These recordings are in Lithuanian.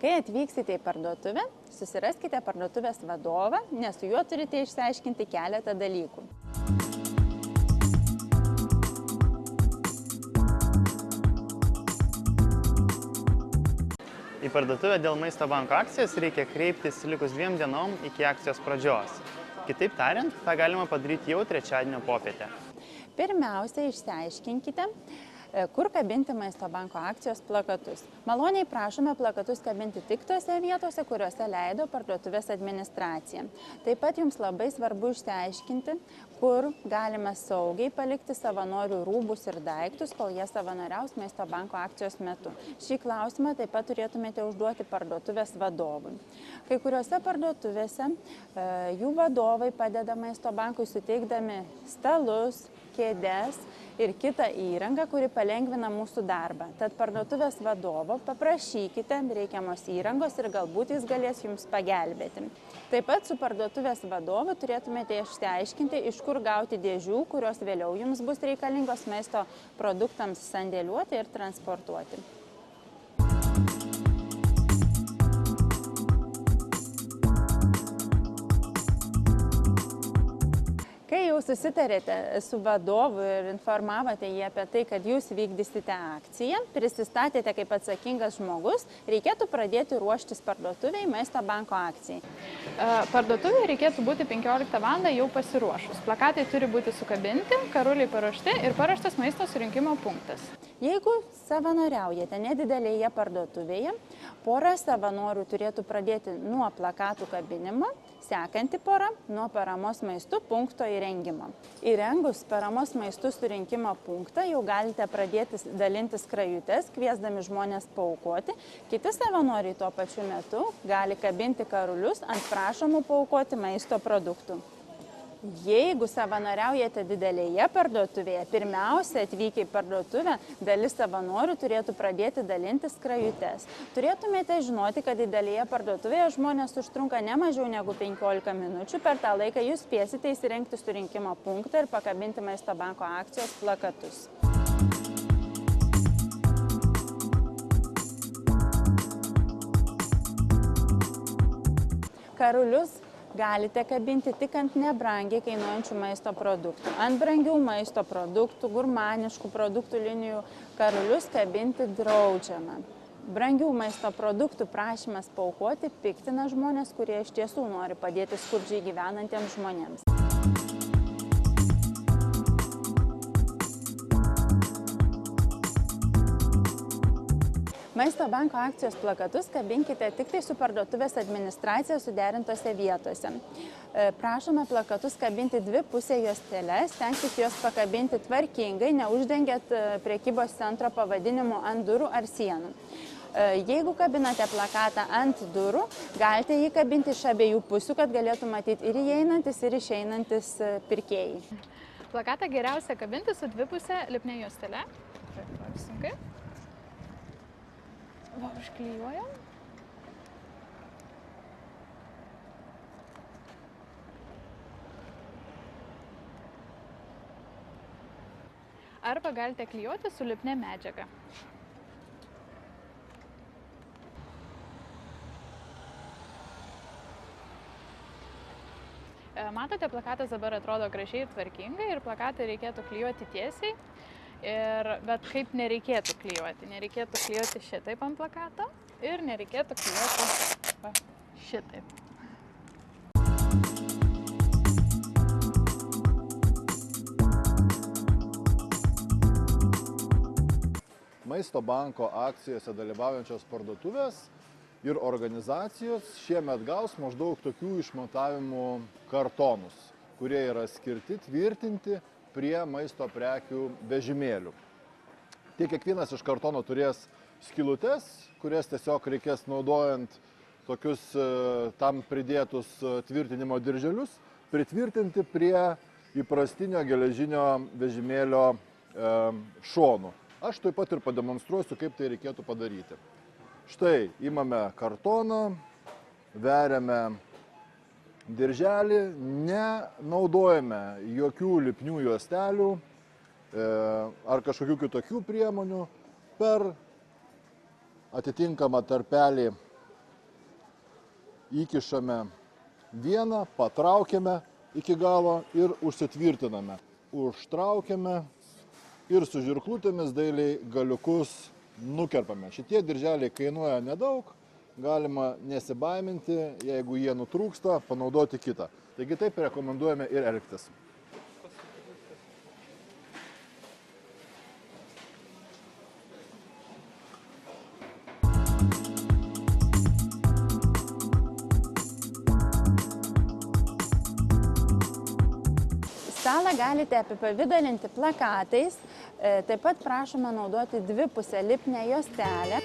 Kai atvyksite į parduotuvę, susiraskite parduotuvės vadovą, nes su juo turite išsiaiškinti keletą dalykų. Į parduotuvę dėl Maisto banko akcijos reikia kreiptis likus 2 dienom iki akcijos pradžios. Kitaip tariant, tą galima padaryti jau trečiadienio popietę. Pirmiausia, išsiaiškinkite, kur kabinti Maisto banko akcijos plakatus. Maloniai prašome plakatus kabinti tik tose vietose, kuriuose leido parduotuvės administracija. Taip pat jums labai svarbu išsiaiškinti, kur galime saugiai palikti savanorių rūbus ir daiktus, kol jie savanoriaus Maisto banko akcijos metu. Šį klausimą taip pat turėtumėte užduoti parduotuvės vadovui. Kai kuriuose parduotuvėse jų vadovai padeda Maisto bankui suteikdami stalus, kėdes ir kitą įrangą, kuri palengvina mūsų darbą. Tad parduotuvės vadovo paprašykite reikiamos įrangos ir galbūt jis galės jums pagelbėti. Taip pat su parduotuvės vadovu turėtumėte išsiaiškinti, iš kur gauti dėžių, kurios vėliau jums bus reikalingos maisto produktams sandėliuoti ir transportuoti. Kai jau susitarėte su vadovu ir informavote jį apie tai, kad jūs vykdysite akciją, prisistatėte kaip atsakingas žmogus, reikėtų pradėti ruoštis parduotuviai Maisto banko akcijai. Parduotuvėje reikėtų būti 15 val. Jau pasiruošus. Plakatai turi būti sukabinti, karuliai paruošti ir paruoštas maisto surinkimo punktas. Jeigu savanoriaujate nedidelėje parduotuvėje, pora savanorių turėtų pradėti nuo plakatų kabinimo, sekanti pora nuo paramos maistu punkto įrengimo. Įrengus paramos maistų surinkimo punktą jau galite pradėti dalinti skrajutes, kviesdami žmonės paaukoti. Kiti savanoriai tuo pačiu metu gali kabinti karulius ant prašomų paaukoti maisto produktų. Jeigu savanoriaujate didelėje parduotuvėje, pirmiausia atvykę į parduotuvę, dalis savanorių turėtų pradėti dalinti skrajutes. Turėtumėte žinoti, kad didelėje parduotuvėje žmonės užtrunka ne mažiau negu 15 minučių. Per tą laiką jūs spėsite įsirengti surinkimo punktą ir pakabinti Maisto banko akcijos plakatus. Karulius galite kabinti tik ant nebrangiai kainuojančių maisto produktų. Ant brangių maisto produktų, gurmaniškų produktų linijų karulius kabinti draudžiama. Brangių maisto produktų prašymas paaukoti piktina žmonės, kurie iš tiesų nori padėti skurdžiai gyvenantiems žmonėms. Maisto banko akcijos plakatus kabinkite tik tai su parduotuvės administracija suderintose vietose. Prašome plakatus kabinti 2 pusė juosteles, stenkis juos pakabinti tvarkingai, neuždengiat prekybos centro pavadinimu ant durų ar sienų. Jeigu kabinate plakatą ant durų, galite jį kabinti iš abiejų pusių, kad galėtų matyti ir įeinantis, ir išeinantis pirkėjai. Plakatą geriausia kabinti su 2 pusė lipnia juostele. Sunkiai. Va, užklijuojam. Arba galite klijuoti su lipnia medžiaga. Matote, plakatas dabar atrodo gražiai ir tvarkingai ir plakatą reikėtų klijuoti tiesiai. Bet kaip nereikėtų klijuoti? Nereikėtų klijuoti šitaip ant plakato ir nereikėtų klijuoti šitaip. Maisto banko akcijose dalyvaujančios parduotuvės ir organizacijos šiemet gaus maždaug tokių išmatavimų kartonus, kurie yra skirti tvirtinti prie maisto prekių vežimėlių. Kiekvienas iš kartono turės skylutes, kurias tiesiog reikės naudojant tokius tam pridėtus tvirtinimo dirželius, pritvirtinti prie įprastinio geležinio vežimėlio šonų. Aš taip pat ir pademonstruosiu, kaip tai reikėtų padaryti. Štai imame kartoną, veriame dirželį, nenaudojame jokių lipnių juostelių ar kažkokių kitokių priemonių. Per atitinkamą tarpelį įkišame vieną, patraukiame iki galo ir užsitvirtiname. Užtraukiame ir su žirklutėmis dailiai galiukus nukerpame. Šitie dirželiai kainuoja nedaug, galima nesibaiminti, jeigu jie nutrūksta, panaudoti kitą. Taigi taip rekomenduojame ir elgtis. Stalą galite apipavidalinti plakatais, taip pat prašoma naudoti dvipusę lipnią juostelę.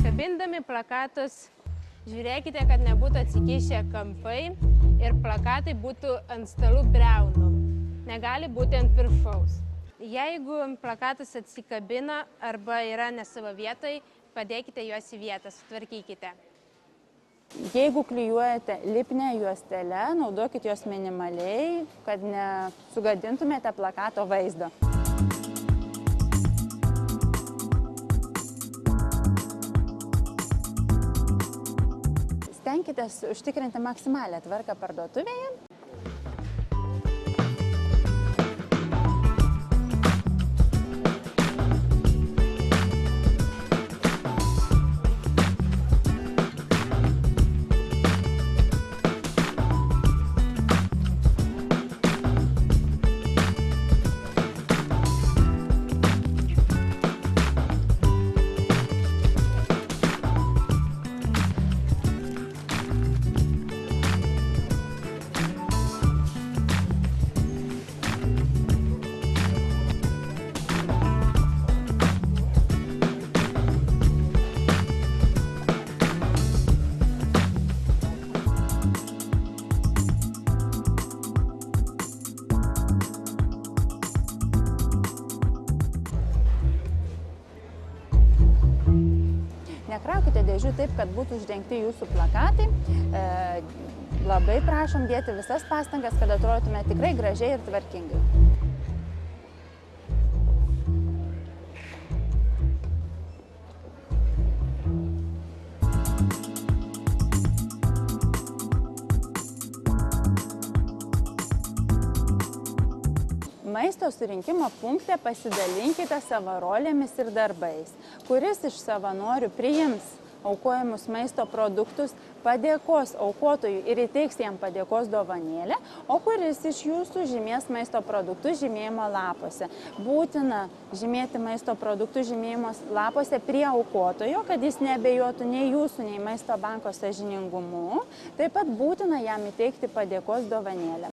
Kabindami plakatus, žiūrėkite, kad nebūtų atsikišę kampai ir plakatai būtų ant stalų briaunų. Negali būti ant viršaus. Jeigu plakatas atsikabina arba yra ne savo vietoj, padėkite juos į vietą, sutvarkykite. Jeigu klijuojate lipnią juostelę, naudokite jos minimaliai, kad nesugadintumėte plakato vaizdo. Stenkitės užtikrinti maksimalią tvarką parduotuvėje. Nekraukite dėžių taip, kad būtų uždengti jūsų plakatai. Labai prašom dėti visas pastangas, kad atrodytume tikrai gražiai ir tvarkingai. Maisto surinkimo punkte pasidalinkite savo rolėmis ir darbais. Kuris iš savanorių priims aukojamus maisto produktus, padėkos aukotojui ir įteiks jam padėkos dovanėlę, o kuris iš jūsų žymės maisto produktus žymėjimo lapuose. Būtina žymėti maisto produktus žymėjimo lapuose prie aukotojo, kad jis neabejotų nei jūsų, nei maisto banko sąžiningumu. Taip pat būtina jam įteikti padėkos dovanėlę.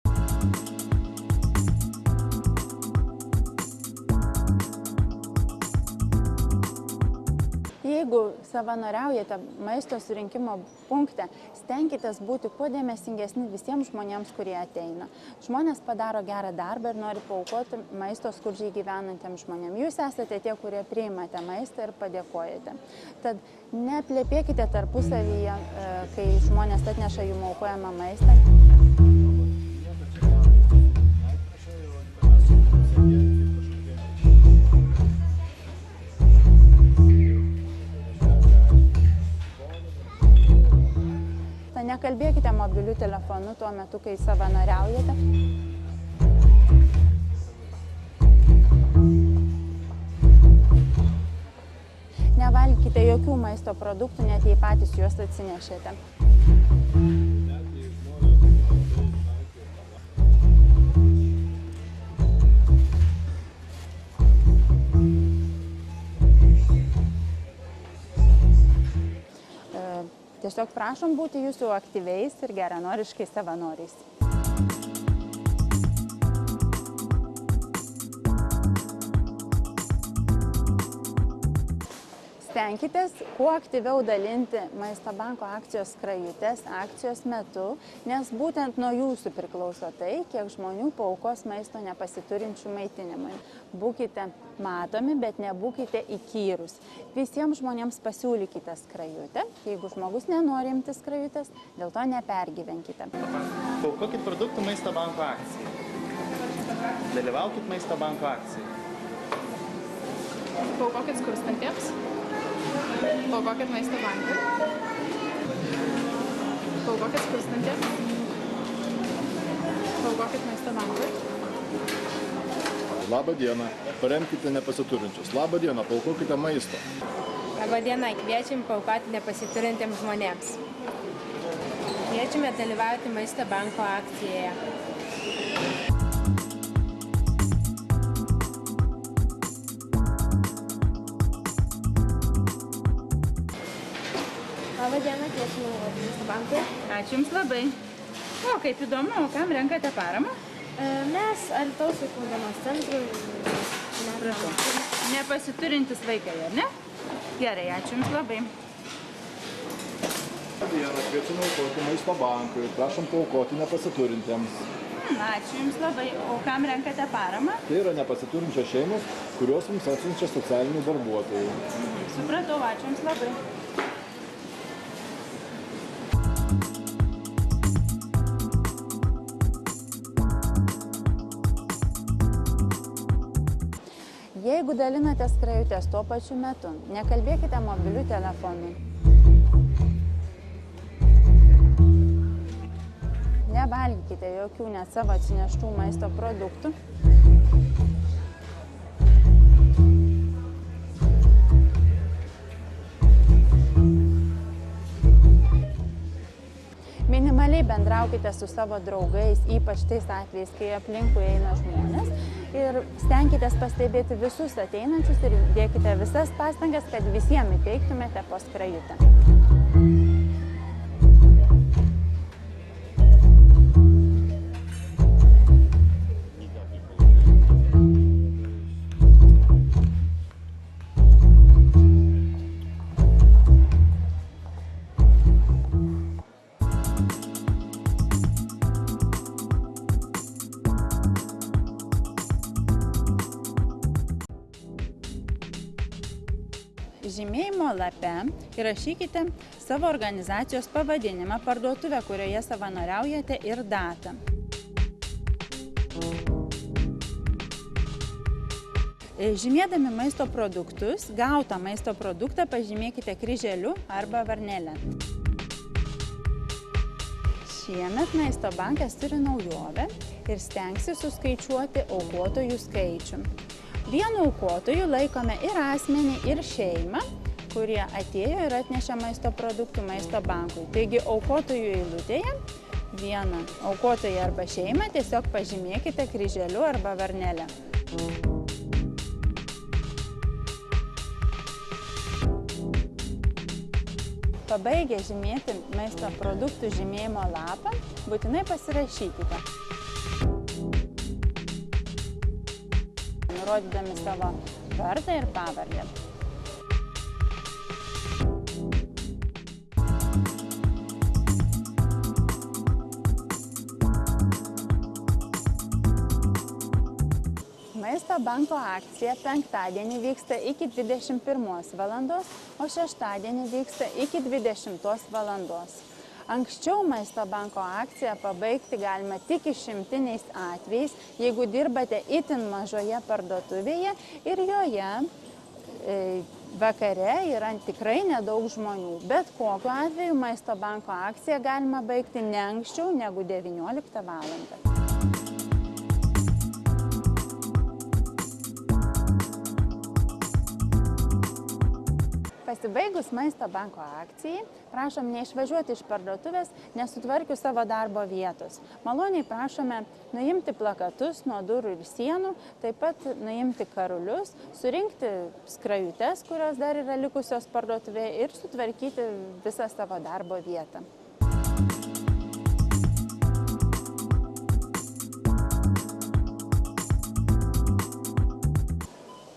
Jeigu savanoriaujate maisto surinkimo punkte, stenkitės būti kuo dėmesingesni visiems žmonėms, kurie ateina. Žmonės padaro gerą darbą ir nori paaukoti maisto skurdžiai gyvenantiems žmonėms. Jūs esate tie, kurie priimate maistą ir padėkojate. Tad neplepėkite tarpusavyje, kai žmonės atneša jums aukojamą maistą. Nekalbėkite mobiliu telefonu tuo metu, kai savanoriaujate. Nevalgykite jokių maisto produktų, net jei patys juos atsinešėte. Tiesiog prašom būti jūsų aktyviais ir geranoriškais savanoriais. Stenkitės kuo aktyviau dalinti Maisto banko akcijos skrajutes akcijos metu, nes būtent nuo jūsų priklauso tai, kiek žmonių paaukos maisto nepasiturinčių maitinimui. Būkite matomi, bet nebūkite įkyrūs. Visiems žmonėms pasiūlykite skrajutę. Jeigu žmogus nenori imtis skrajutės, dėl to nepergyvenkite. Paaukokit produktų Maisto banko akcijai. Dalyvaukit Maisto banko akcijai. Paaukokit skurstantiems. Paaukokit Maisto bankui. Paaukokit skurstantiems. Paaukokit Maisto bankui. Labą dieną, paremkite nepasiturinčius. Labą dieną, paaukokite maisto. Labą dieną, kviečiam paaukoti nepasiturintiems žmonėms. Kviečiame dalyvauti Maisto banko akcijoje. Labą dieną, kviečiame dalyvauti Maisto bankui. Ačiū Jums labai. O, kaip įdomu, kam renkate paramą? Mes Alytaus vaikų dienos centrui. Prašau. Nepasiturintis vaikai, ar ne? Gerai, ačiū Jums labai. Labą dieną, kviečiame aukoti Maisto bankui. Prašom paaukoti nepasiturintiems. Ačiū Jums labai. O kam renkate paramą? Tai yra nepasiturinčios šeimos, kurios mums atsiunčia socialinių darbuotojų. Supratau, ačiū Jums labai. Jeigu dalinate skrajutes tuo pačiu metu, nekalbėkite mobiliu telefonu. Nevalgykite jokių net savo atsineštų maisto produktų. Minimaliai bendraukite su savo draugais, ypač tais atvejais, kai aplinkui eina žmonės. Ir stenkitės pastebėti visus ateinančius ir dėkite visas pastangas, kad visiems įteiktumėte po skrajutę. Žymėjimo lape įrašykite savo organizacijos pavadinimą, parduotuvę, kurioje savanoriaujate ir datą. Žymėdami maisto produktus, gautą maisto produktą pažymėkite kryželiu arba varnele. Šiemet Maisto bankas turi naujovę ir stengsi suskaičiuoti aukotojų skaičių. Vienu aukotoju laikome ir asmenį, ir šeimą, kurie atėjo ir atnešė maisto produktų Maisto bankui. Taigi aukotojų eilutėje vieną aukotoją arba šeimą tiesiog pažymėkite kryželiu arba varnele. Pabaigę žymėti maisto produktų žymėjimo lapą, būtinai pasirašykite. Nurodydami savo vardą ir pavardę. Maisto banko akcija penktadienį vyksta iki 21 valandos, o šeštadienį vyksta iki 20 valandos. Anksčiau Maisto banko akciją pabaigti galima tik išimtiniais atvejais, jeigu dirbate itin mažoje parduotuvėje ir joje vakare yra tikrai nedaug žmonių. Bet kokiu atveju Maisto banko akciją galima baigti ne anksčiau negu 19 valandą. Pasibaigus Maisto banko akcijai, prašom neišvažiuoti iš parduotuvės, nesutvarkius savo darbo vietos. Maloniai prašome nuimti plakatus nuo durų ir sienų, taip pat nuimti karulius, surinkti skrajutes, kurios dar yra likusios parduotuvėje ir sutvarkyti visą savo darbo vietą.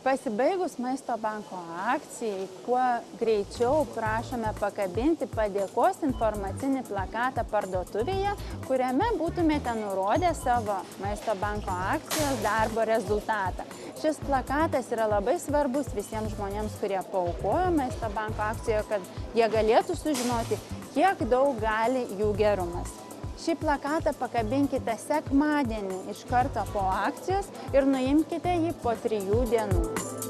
Pasibaigus Maisto banko akcijai, kuo greičiau prašome pakabinti padėkos informacinį plakatą parduotuvėje, kuriame būtumėte nurodę savo Maisto banko akcijos darbo rezultatą. Šis plakatas yra labai svarbus visiems žmonėms, kurie paaukojo Maisto banko akcijoje, kad jie galėtų sužinoti, kiek daug gali jų gerumas. Šį plakatą pakabinkite sekmadienį iš karto po akcijos ir nuimkite jį po 3 dienų.